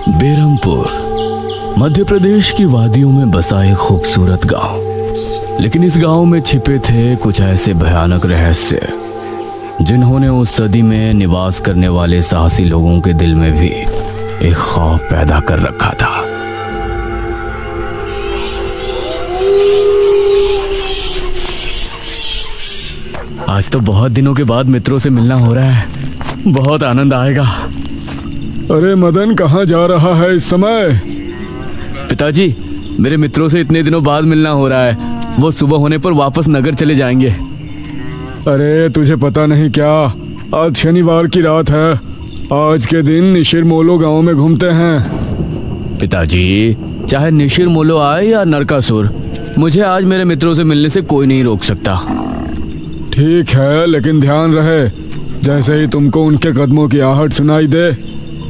बेरमपुर मध्य प्रदेश की वादियों में बसा एक खूबसूरत गांव। लेकिन इस गांव में छिपे थे कुछ ऐसे भयानक रहस्य जिन्होंने उस सदी में निवास करने वाले साहसी लोगों के दिल में भी एक खौफ पैदा कर रखा था। आज तो बहुत दिनों के बाद मित्रों से मिलना हो रहा है, बहुत आनंद आएगा। अरे मदन, कहाँ जा रहा है इस समय? पिताजी, मेरे मित्रों से इतने दिनों बाद मिलना हो रहा है, वो सुबह होने पर वापस नगर चले जाएंगे। अरे तुझे पता नहीं क्या, आज शनिवार की रात है। आज के दिन निशिर मोलो गांव में घूमते हैं। पिताजी, चाहे निशिर मोलो आए या नरकासुर, मुझे आज मेरे मित्रों से मिलने से कोई नहीं रोक सकता। ठीक है, लेकिन ध्यान रहे, जैसे ही तुमको उनके कदमों की आहट सुनाई दे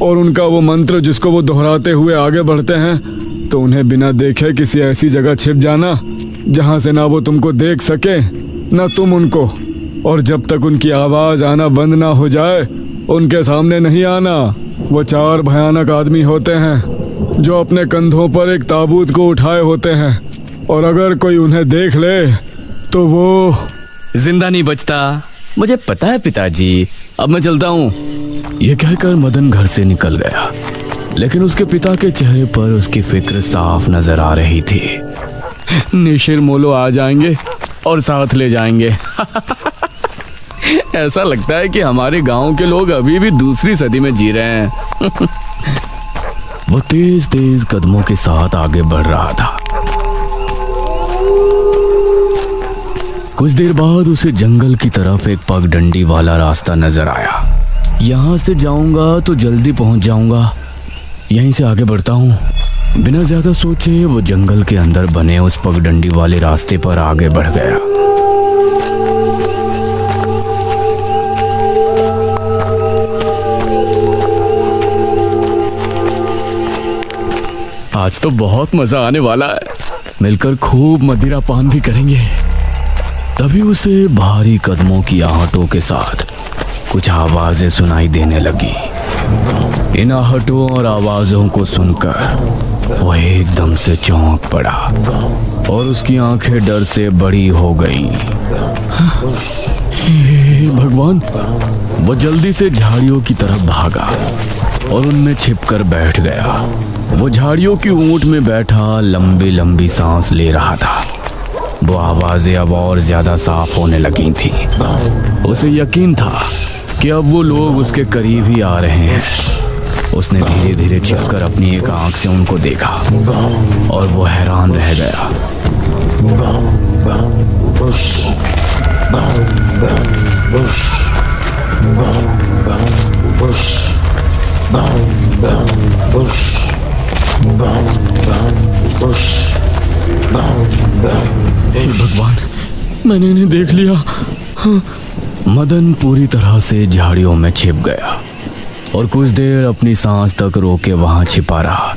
और उनका वो मंत्र जिसको वो दोहराते हुए आगे बढ़ते हैं, तो उन्हें बिना देखे किसी ऐसी जगह छिप जाना जहां से ना वो तुमको देख सके ना तुम उनको। और जब तक उनकी आवाज आना बंद ना हो जाए उनके सामने नहीं आना। वो 4 भयानक आदमी होते हैं जो अपने कंधों पर एक ताबूत को उठाए होते हैं, और अगर कोई उन्हें देख ले तो वो जिंदा नहीं बचता। मुझे पता है पिताजी, अब मैं चलता हूँ। यह कहकर मदन घर से निकल गया, लेकिन उसके पिता के चेहरे पर उसकी फिक्र साफ नजर आ रही थी। निशिर मोलो आ जाएंगे और साथ ले जाएंगे। ऐसा लगता है कि हमारे गांव के लोग अभी भी दूसरी सदी में जी रहे हैं। वो तेज तेज कदमों के साथ आगे बढ़ रहा था। कुछ देर बाद उसे जंगल की तरफ एक पगडंडी वाला रास्ता नजर आया। यहाँ से जाऊंगा तो जल्दी पहुंच जाऊंगा, यहीं से आगे बढ़ता हूँ। बिना ज्यादा सोचे वो जंगल के अंदर बने उस पगडंडी वाले रास्ते पर आगे बढ़ गया। आज तो बहुत मजा आने वाला है, मिलकर खूब मदिरा पान भी करेंगे। तभी उसे भारी कदमों की आहटों के साथ कुछ आवाजें सुनाई देने लगी। इन आहटों और आवाजों को सुनकर वह एकदम से चौंक पड़ा और उसकी आंखें डर से बड़ी हो गईं। हे भगवान! वो जल्दी से झाड़ियों की तरफ भागा और उनमें छिपकर बैठ गया। वो झाड़ियों की ऊंट में बैठा लंबी लंबी सांस ले रहा था। वो आवाजें अब और ज्यादा साफ होने लगी थी। उसे यकीन था कि अब वो लोग उसके करीब ही आ रहे हैं। उसने धीरे धीरे छिपकर अपनी एक आंख से उनको देखा और वो हैरान रह गया। हे भगवान, मैंने इन्हें देख लिया। मदन पूरी तरह से झाड़ियों में छिप गया और कुछ देर अपनी सांस तक रोके वहां छिपा रहा।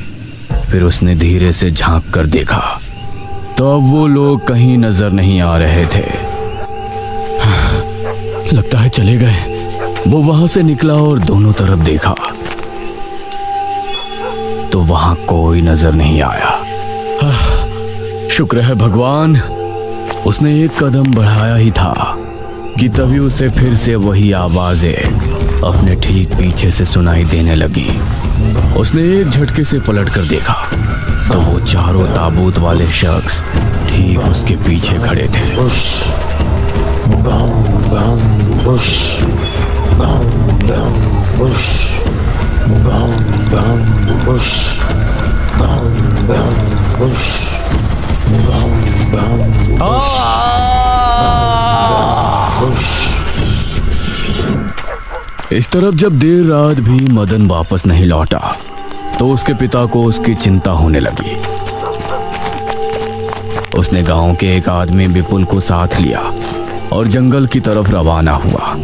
फिर उसने धीरे से झांक कर देखा तो अब वो लोग कहीं नजर नहीं आ रहे थे। लगता है चले गए। वो वहां से निकला और दोनों तरफ देखा तो वहां कोई नजर नहीं आया। शुक्र है भगवान, उसने एक कदम बढ़ाया ही था कि तभी उसे फिर से वही आवाजें अपने ठीक पीछे से सुनाई देने लगी। उसने एक झटके से पलटकर देखा तो वो चारों ताबूत वाले शख्स ठीक उसके पीछे खड़े थे। इस तरफ जब देर रात भी मदन वापस नहीं लौटा तो उसके पिता को उसकी चिंता होने लगी। उसने गांव के एक आदमी विपुल को साथ लिया और जंगल की तरफ रवाना हुआ।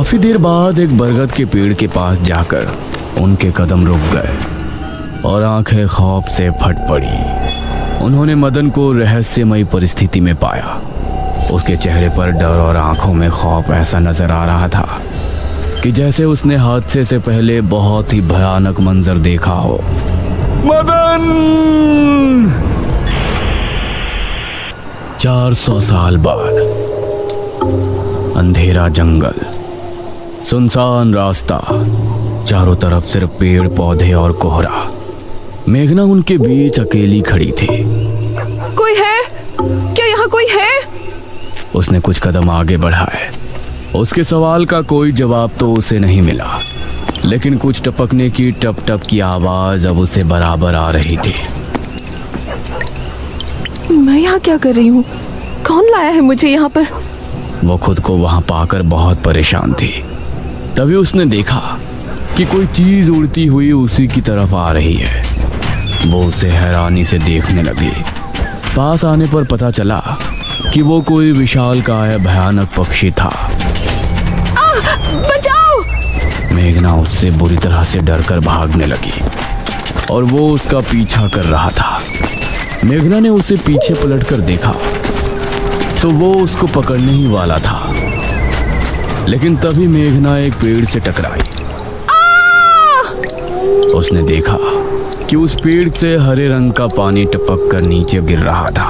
काफी देर बाद एक बरगद के पेड़ के पास जाकर उनके कदम रुक गए और आंखें खौफ से फट पड़ी। उन्होंने मदन को रहस्यमयी परिस्थिति में पाया। उसके चेहरे पर डर और आंखों में खौफ ऐसा नजर आ रहा था कि जैसे उसने हादसे से पहले बहुत ही भयानक मंजर देखा हो। मदन! 400 साल बाद अंधेरा जंगल, सुनसान रास्ता, चारों तरफ सिर्फ पेड़ पौधे और कोहरा। मेघना उनके बीच अकेली खड़ी थी। कोई है? क्या यहाँ कोई है? उसने कुछ कदम आगे बढ़ाए। उसके सवाल का कोई जवाब तो उसे नहीं मिला, लेकिन कुछ टपकने की टप टप की आवाज अब उसे बराबर आ रही थी। मैं यहाँ क्या कर रही हूँ? कौन लाया है मुझे यहाँ पर? वो खुद को वहां पाकर बहुत परेशान थी। तभी उसने देखा कि कोई चीज उड़ती हुई उसी की तरफ आ रही है। वो उसे हैरानी से देखने लगी। पास आने पर पता चला कि वो कोई विशालकाय भयानक पक्षी था। बचाओ! मेघना उससे बुरी तरह से डरकर भागने लगी और वो उसका पीछा कर रहा था। मेघना ने उसे पीछे पलटकर देखा तो वो उसको पकड़ने ही वाला था, लेकिन तभी मेघना एक पेड़ से टकराई। उसने देखा कि उस पेड़ से हरे रंग का पानी टपक कर नीचे गिर रहा था।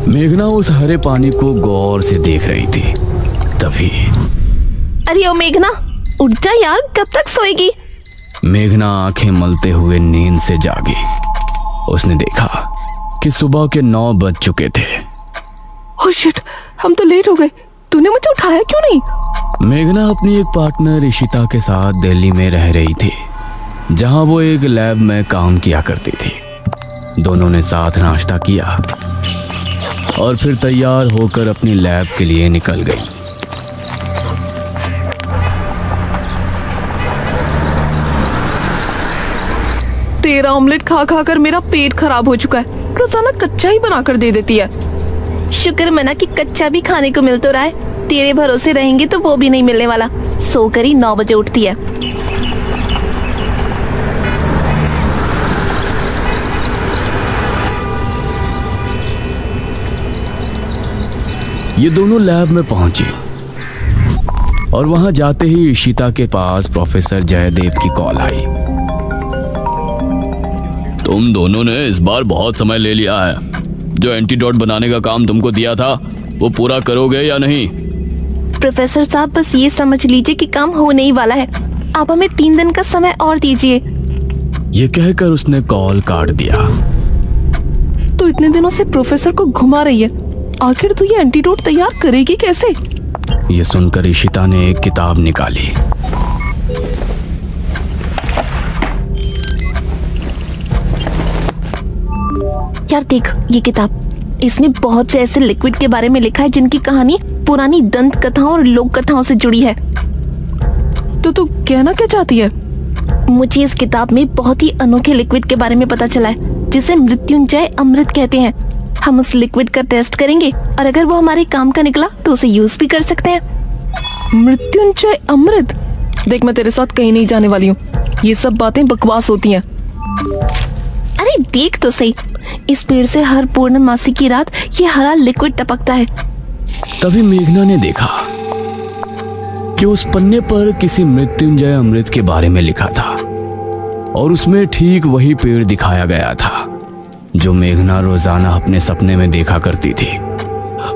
मेघना उस हरे पानी को गौर से देख रही थी। तभी अरे ओ मेघना, उठ जा यार, कब तक सोएगी? मेघना आंखें मलते हुए नींद से जागी। उसने देखा कि सुबह के 9 बज चुके थे। ओह शिट, हम तो लेट हो गए। तूने मुझे उठाया क्यों नहीं? मेघना अपनी एक पार्टनर इशिता के साथ दिल्ली में रह रही थी, जहां वो एक लैब में काम किया करती थी। दोनों ने साथ नाश्ता किया और फिर तैयार होकर अपनी लैब के लिए निकल गई। तेरा ऑमलेट खा खा कर मेरा पेट खराब हो चुका है। रोजाना कच्चा ही बनाकर दे देती है। शुक्र मना कि कच्चा भी खाने को मिल तो रहा है। तेरे भरोसे रहेंगे तो वो भी नहीं मिलने वाला। सोकर ही 9 बजे उठती है। ये दोनों लैब में पहुंचे और वहां जाते ही इशिता के पास प्रोफेसर जयदेव की कॉल आई। तुम दोनों ने इस बार बहुत समय ले लिया है। जो एंटीडोट बनाने का काम तुमको दिया था वो पूरा करोगे या नहीं? प्रोफेसर साहब, बस ये समझ लीजिए कि काम होने ही वाला है। आप हमें 3 दिन का समय और दीजिए। ये कहकर उसने कॉल काट दिया। तो इतने दिनों से प्रोफेसर को घुमा रही है। आखिर तू ये एंटीडोट तैयार करेगी कैसे? ये सुनकर इशिता ने एक किताब निकाली। यार देख ये किताब, इसमें बहुत से ऐसे लिक्विड के बारे में लिखा है जिनकी कहानी पुरानी दंत कथाओं और लोक कथाओं से जुड़ी है। तो तू कहना क्या चाहती है? मुझे इस किताब में बहुत ही अनोखे लिक्विड के बारे में पता चला है, जिसे मृत्युंजय अमृत कहते हैं। हम उस लिक्विड का टेस्ट करेंगे और अगर वो हमारे काम का निकला तो उसे यूज भी कर सकते हैं। मृत्युंजय अमृत? देख, मैं तेरे साथ कहीं नहीं जाने वाली हूँ। ये सब बातें बकवास होती हैं। अरे देख तो सही, इस पेड़ से हर पूर्णमासी की रात ये हरा लिक्विड टपकता है। तभी मेघना ने देखा कि उस पन्ने पर किसी मृत्युंजय अमृत के बारे में लिखा था और उसमें ठीक वही पेड़ दिखाया गया था जो मेघना रोजाना अपने सपने में देखा करती थी।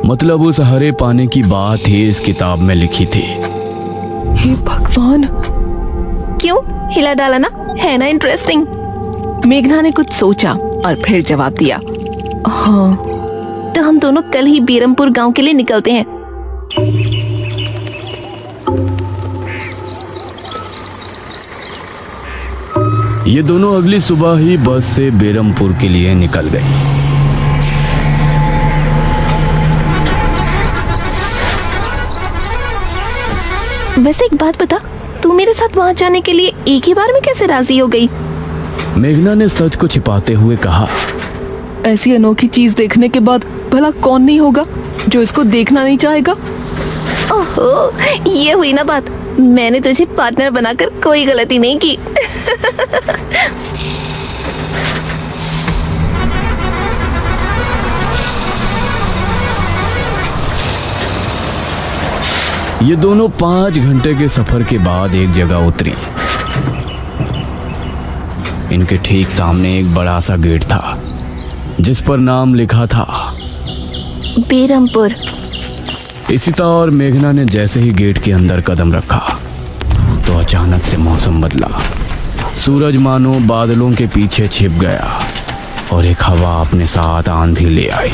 मतलब उस हरे पानी की बात ही इस किताब में लिखी थी। हे भगवान, क्यों हिला डाला ना, है ना इंटरेस्टिंग? मेघना ने कुछ सोचा और फिर जवाब दिया, हाँ। तो हम दोनों कल ही बीरमपुर गांव के लिए निकलते हैं। ये दोनों अगली सुबह ही बस से बेरमपुर के लिए निकल गई। वैसे एक बात बता, तू मेरे साथ वहां जाने के लिए एक ही बार में कैसे राजी हो गई? मेघना ने सच को छिपाते हुए कहा, ऐसी अनोखी चीज देखने के बाद भला कौन नहीं होगा जो इसको देखना नहीं चाहेगा? ओहो, ये हुई ना बात। मैंने तुझे पार्टनर बनाकर कोई गलती नहीं की। ये दोनों 5 घंटे के सफर के बाद एक जगह उतरी। इनके ठीक सामने एक बड़ा सा गेट था जिस पर नाम लिखा था बेरमपुर। इशिता और मेघना ने जैसे ही गेट के अंदर कदम रखा तो अचानक से मौसम बदला। सूरज मानो बादलों के पीछे छिप गया और एक हवा अपने साथ आंधी ले आई।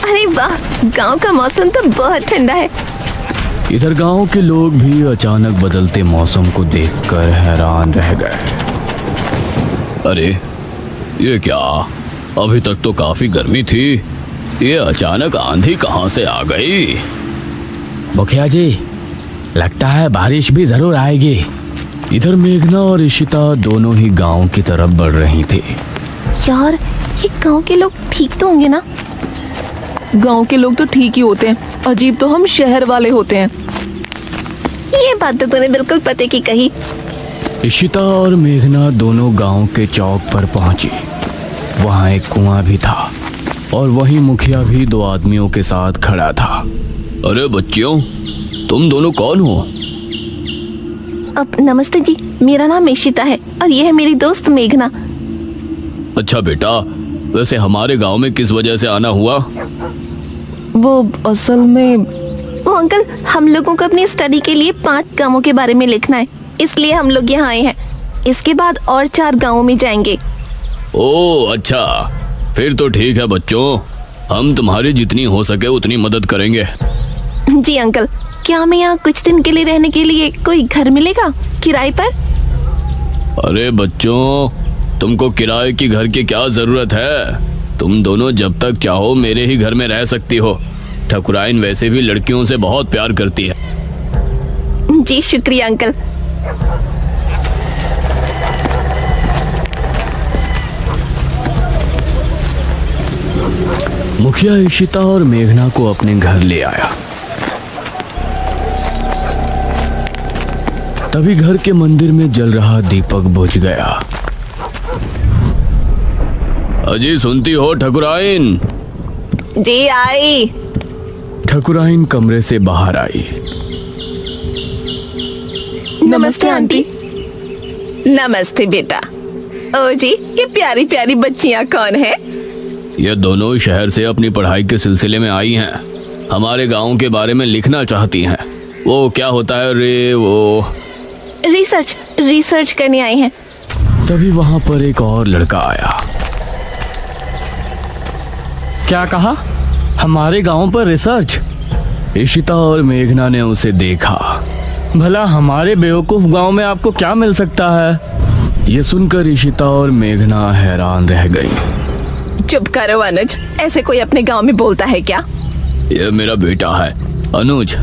अरे वाह, गांव का मौसम तो बहुत ठंडा है। इधर गांव के लोग भी अचानक बदलते मौसम को देखकर हैरान रह गए। अरे ये क्या, अभी तक तो काफी गर्मी थी, ये अचानक आंधी कहाँ से आ गई? मुखिया जी, लगता है बारिश भी जरूर आएगी। इधर मेघना और इशिता दोनों ही गांव की तरफ बढ़ रही थी। यार, ये गांव के लोग ठीक तो होंगे ना? गांव के लोग तो ठीक ही होते हैं, अजीब तो हम शहर वाले होते हैं। ये बात तो तूने बिल्कुल पते की कही। इशिता और मेघना दोनों गांव के चौक पर पहुंची। वहां एक कुआं भी था और वहीं मुखिया भी 2 आदमियों के साथ खड़ा था। अरे बच्चियों, तुम दोनों कौन हो? अब नमस्ते जी, मेरा नाम इशिता है और ये है मेरी दोस्त मेघना। अच्छा बेटा, वैसे हमारे गांव में किस वजह से आना हुआ? वो असल में वो अंकल, हम लोगों को अपनी स्टडी के लिए 5 गांवों के बारे में लिखना है, इसलिए हम लोग यहाँ आए हैं। इसके बाद और 4 गांवों में जाएंगे। ओह अच्छा, फिर तो ठीक है बच्चों, हम तुम्हारी जितनी हो सके उतनी मदद करेंगे। जी अंकल, क्या हमें यहाँ कुछ दिन के लिए रहने के लिए कोई घर मिलेगा किराए पर? अरे बच्चों, तुमको किराए की घर की क्या जरूरत है? तुम दोनों जब तक चाहो मेरे ही घर में रह सकती हो। ठकुराइन वैसे भी लड़कियों से बहुत प्यार करती है। जी शुक्रिया अंकल। मुखिया इशिता और मेघना को अपने घर ले आया। तभी घर के मंदिर में जल रहा दीपक बुझ गया। अजी सुनती हो ठकुराइन? जी आई। ठकुराइन कमरे से बाहर आई। नमस्ते आंटी। नमस्ते बेटा। ओ जी, ये प्यारी प्यारी बच्चियां कौन है? ये दोनों शहर से अपनी पढ़ाई के सिलसिले में आई हैं। हमारे गांव के बारे में लिखना चाहती हैं। वो क्या होता है रे, वो रिसर्च करने आई हैं। तभी वहां पर एक और लड़का आया। क्या कहा? हमारे गांव पर रिसर्च? इशिता और मेघना ने उसे देखा। भला हमारे बेवकूफ गांव में आपको क्या मिल सकता है? ये सुनकर इशिता और मेघना हैरान रह गई। चुप करो अनुज, ऐसे कोई अपने गांव में बोलता है क्या? ये मेरा बेटा है अनुज।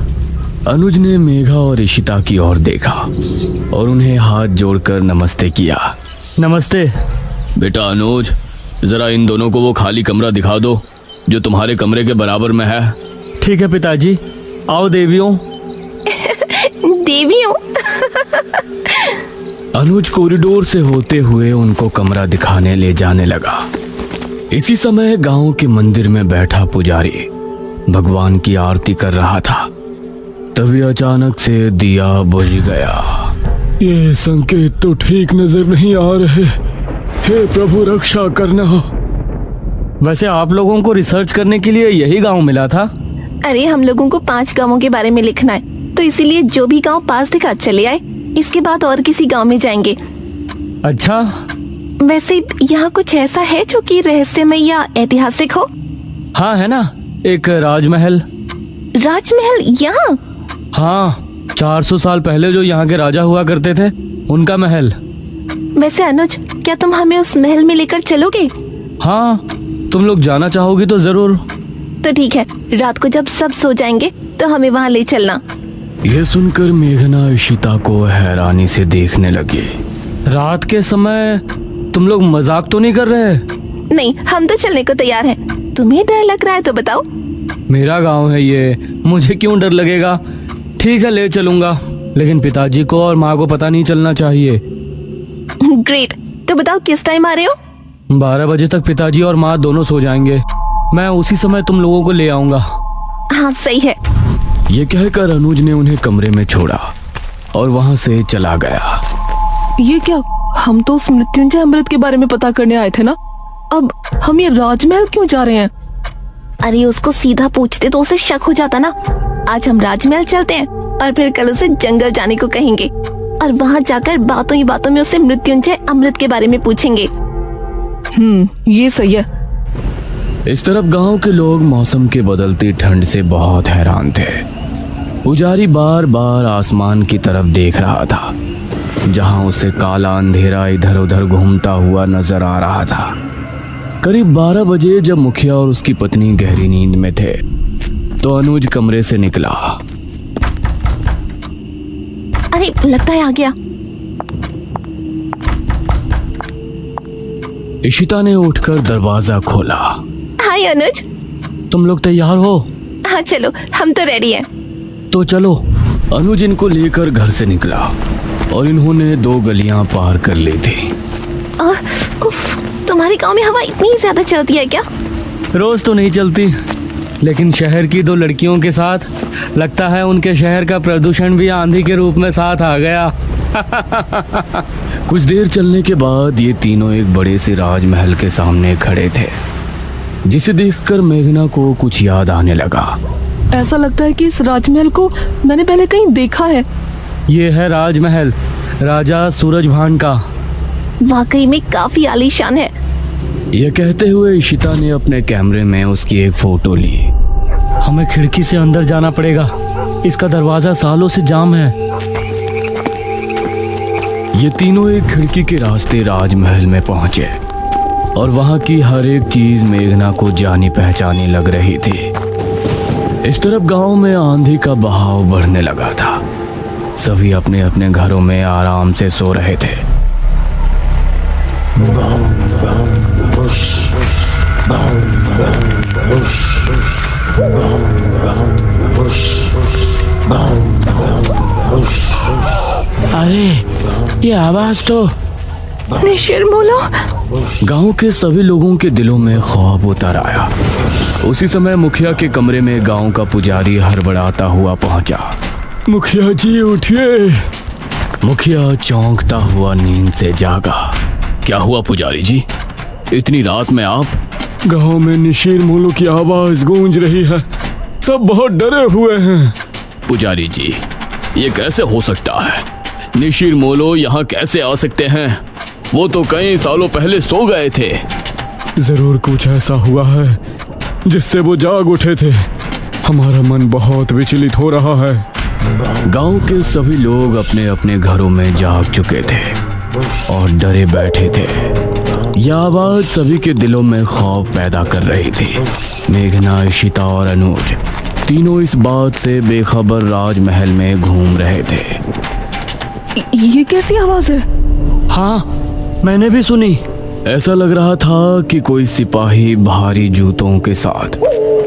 अनुज ने मेघा और इशिता की ओर देखा और उन्हें हाथ जोड़कर नमस्ते किया। नमस्ते। बेटा अनुज, जरा इन दोनों को वो खाली कमरा दिखा दो जो तुम्हारे कमरे के बराबर में है। ठीक है पिताजी। आओ देवियों। देवियों? अनुज कॉरिडोर से होते हुए उनको कमरा दिखाने ले जाने लगा। इसी समय गांव के मंदिर में बैठा पुजारी भगवान की आरती कर रहा था। तभी अचानक से दिया बुझ गया। ये संकेत तो ठीक नजर नहीं आ रहे। हे प्रभु, रक्षा करना। वैसे आप लोगों को रिसर्च करने के लिए यही गांव मिला था? अरे हम लोगों को 5 गांवों के बारे में लिखना है, तो इसीलिए जो भी गांव पास दिखा चले आए। इसके बाद और किसी गांव में जाएंगे। अच्छा, वैसे यहाँ कुछ ऐसा है जो कि रहस्यमय या ऐतिहासिक हो? हाँ है ना, एक राजमहल। राजमहल यहाँ? हाँ, 400 साल पहले जो यहाँ के राजा हुआ करते थे, उनका महल। वैसे अनुज, क्या तुम हमें उस महल में लेकर चलोगे? हाँ, तुम लोग जाना चाहोगी तो जरूर। तो ठीक है, रात को जब सब सो जाएंगे तो हमें वहाँ ले चलना। यह सुनकर मेघना इशिता को हैरानी से देखने लगी। रात के समय तुम लोग मजाक तो नहीं कर रहे? नहीं, हम तो चलने को तैयार हैं। तुम्हें डर लग रहा है तो बताओ। मेरा गांव है ये, मुझे क्यों डर लगेगा। ठीक है, ले चलूंगा, लेकिन पिताजी को और माँ को पता नहीं चलना चाहिए। ग्रेट। तो बताओ किस टाइम आ रहे हो? 12 बजे तक पिताजी और माँ दोनों सो जाएंगे। मैं उसी समय तुम लोगों को ले आऊंगा। हाँ सही है। ये कहकर अनुज ने उन्हें कमरे में छोड़ा और वहां से चला गया। ये क्या, हम तो उस मृत्युंजय अमृत के बारे में पता करने आए थे ना। अब हम ये राजमहल क्यों जा रहे हैं? अरे उसको सीधा पूछते तो उसे शक हो जाता ना। आज हम राजमहल चलते हैं और फिर कल उसे जंगल जाने को कहेंगे और वहाँ जाकर बातों ही बातों में उससे मृत्युंजय अमृत के बारे में पूछेंगे। ये सही है। इस तरफ गांव के लोग मौसम के बदलती ठंड से बहुत हैरान थे। पुजारी बार बार आसमान की तरफ देख रहा था, जहां उसे काला अंधेरा इधर उधर घूमता हुआ नजर आ रहा था। करीब 12 बजे जब मुखिया और उसकी पत्नी गहरी नींद में थे तो अनुज कमरे से निकला। अरे लगता है आ गया। इशिता ने उठकर दरवाजा खोला। हाय अनुज। तुम लोग तैयार हो? हाँ चलो, हम तो रेडी हैं। तो चलो। अनुज इनको लेकर घर से निकला और इन्होंने 2 गलियां पार कर ली थी। उफ, तुम्हारे गांव में हवा इतनी ज्यादा चलती है क्या? रोज तो नहीं चलती, लेकिन शहर की 2 लड़कियों के साथ लगता है उनके शहर का प्रदूषण भी आंधी के रूप में साथ आ गया। कुछ देर चलने के बाद ये तीनों एक बड़े से राजमहल के सामने खड़े थे, जिसे देखकर मेघना को कुछ याद आने लगा। ऐसा लगता है कि इस राजमहल को मैंने पहले कहीं देखा है। ये है राजमहल, राजा सूरजभान का। वाकई में काफी आलीशान है। यह कहते हुए इशिता ने अपने कैमरे में उसकी एक फोटो ली। हमें खिड़की से अंदर जाना पड़ेगा, इसका दरवाजा सालों से जाम है। ये तीनों एक खिड़की के रास्ते राजमहल में पहुंचे और वहां की हर एक चीज मेघना को जानी पहचानी लग रही थी। इस तरफ गांव में आंधी का बहाव बढ़ने लगा था। सभी अपने अपने घरों में आराम से सो रहे थे। अरे ये आवाज तो निशिरमोलो। गांव के सभी लोगों के दिलों में खौफ उतर आया। उसी समय मुखिया के कमरे में गांव का पुजारी हड़बड़ाता हुआ पहुंचा। मुखिया जी उठिए। मुखिया चौंकता हुआ नींद से जागा। क्या हुआ पुजारी जी, इतनी रात में आप? गांव में निशीर मोलो की आवाज गूंज रही है, सब बहुत डरे हुए हैं। पुजारी जी, ये कैसे हो सकता है? निशीर मोलो यहाँ कैसे आ सकते हैं? वो तो कई सालों पहले सो गए थे। जरूर कुछ ऐसा हुआ है जिससे वो जाग उठे थे। हमारा मन बहुत विचलित हो रहा है। गांव के सभी लोग अपने अपने घरों में जाग चुके थे और डरे बैठे थे। यह आवाज सभी के दिलों में खौफ पैदा कर रही थी। मेघना, इशिता और अनुज तीनों इस बात से बेखबर राजमहल में घूम रहे थे। ये कैसी आवाज है? हाँ, मैंने भी सुनी। ऐसा लग रहा था कि कोई सिपाही भारी जूतों के साथ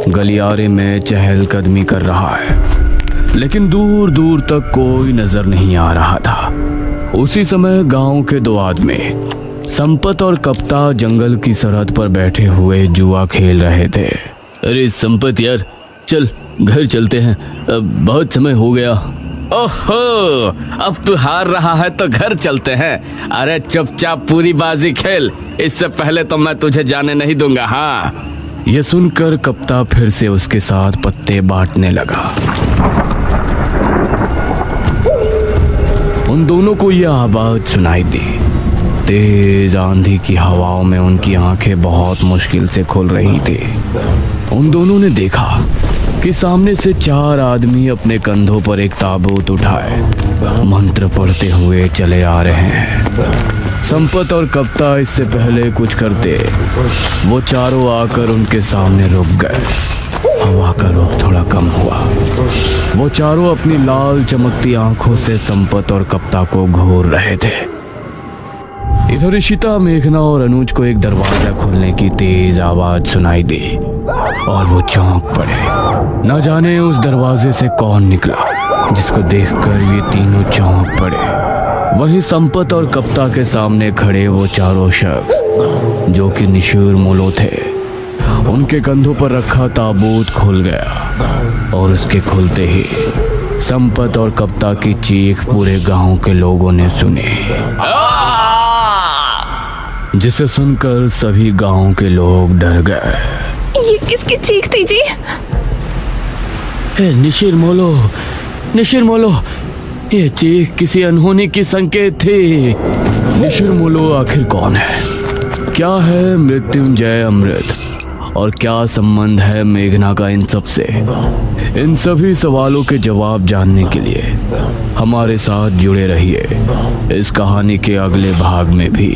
गलियारे में चहलकदमी कर रहा है, लेकिन दूर दूर तक कोई नजर नहीं आ रहा था। उसी समय गांव के 2 आदमी संपत और कप्ता जंगल की सरहद पर बैठे हुए जुआ खेल रहे थे। अरे संपत यार, चल घर चलते हैं, अब बहुत समय हो गया। ओहो, अब तू हार रहा है तो घर चलते हैं। अरे चुपचाप पूरी बाजी खेल, इससे पहले तो मैं तुझे जाने नहीं दूंगा। हाँ। यह सुनकर कप्ता फिर से उसके साथ पत्ते बांटने लगा। उन दोनों को यह आवाज सुनाई दी। तेज आंधी की हवाओं में उनकी आंखें बहुत मुश्किल से खुल रही थी। उन दोनों ने देखा कि सामने से 4 आदमी अपने कंधों पर एक ताबूत उठाए मंत्र पढ़ते हुए चले आ रहे हैं। संपत और कप्ता इससे पहले कुछ करते, वो चारों आकर उनके सामने रुक गए। हवा का रुख थोड़ा कम हुआ। वो चारों अपनी लाल चमकती आंखों से संपत और कप्ता को घूर रहे थे। इधर इशिता, मेघना और अनुज को एक दरवाजा खोलने की तेज आवाज सुनाई दी। और वो चौंक पड़े। न जाने उस दरवाजे से कौन निकला जिसको देखकर ये तीनों चौंक पड़े। वहीं संपत और कप्ता के सामने खड़े वो चारों शख्स जो कि निशूर मोलो थे। उनके कंधों पर रखा ताबूत खुल गया और उसके खुलते ही संपत और कप्ता की चीख पूरे गांव के लोगों ने सुनी, जिसे सुनकर सभी गांव के लोग डर गए। ये किसकी चीख थी जी? निशिर मोलो, ये चीख किसी अनहोनी की संकेत थी। निशिर मोलो आखिर कौन है? क्या है मृत्युंजय अमृत? और क्या संबंध है मेघना का इन सब से? इन सभी सवालों के जवाब जानने के लिए हमारे साथ जुड़े रहिए इस कहानी के अगले भाग में भी।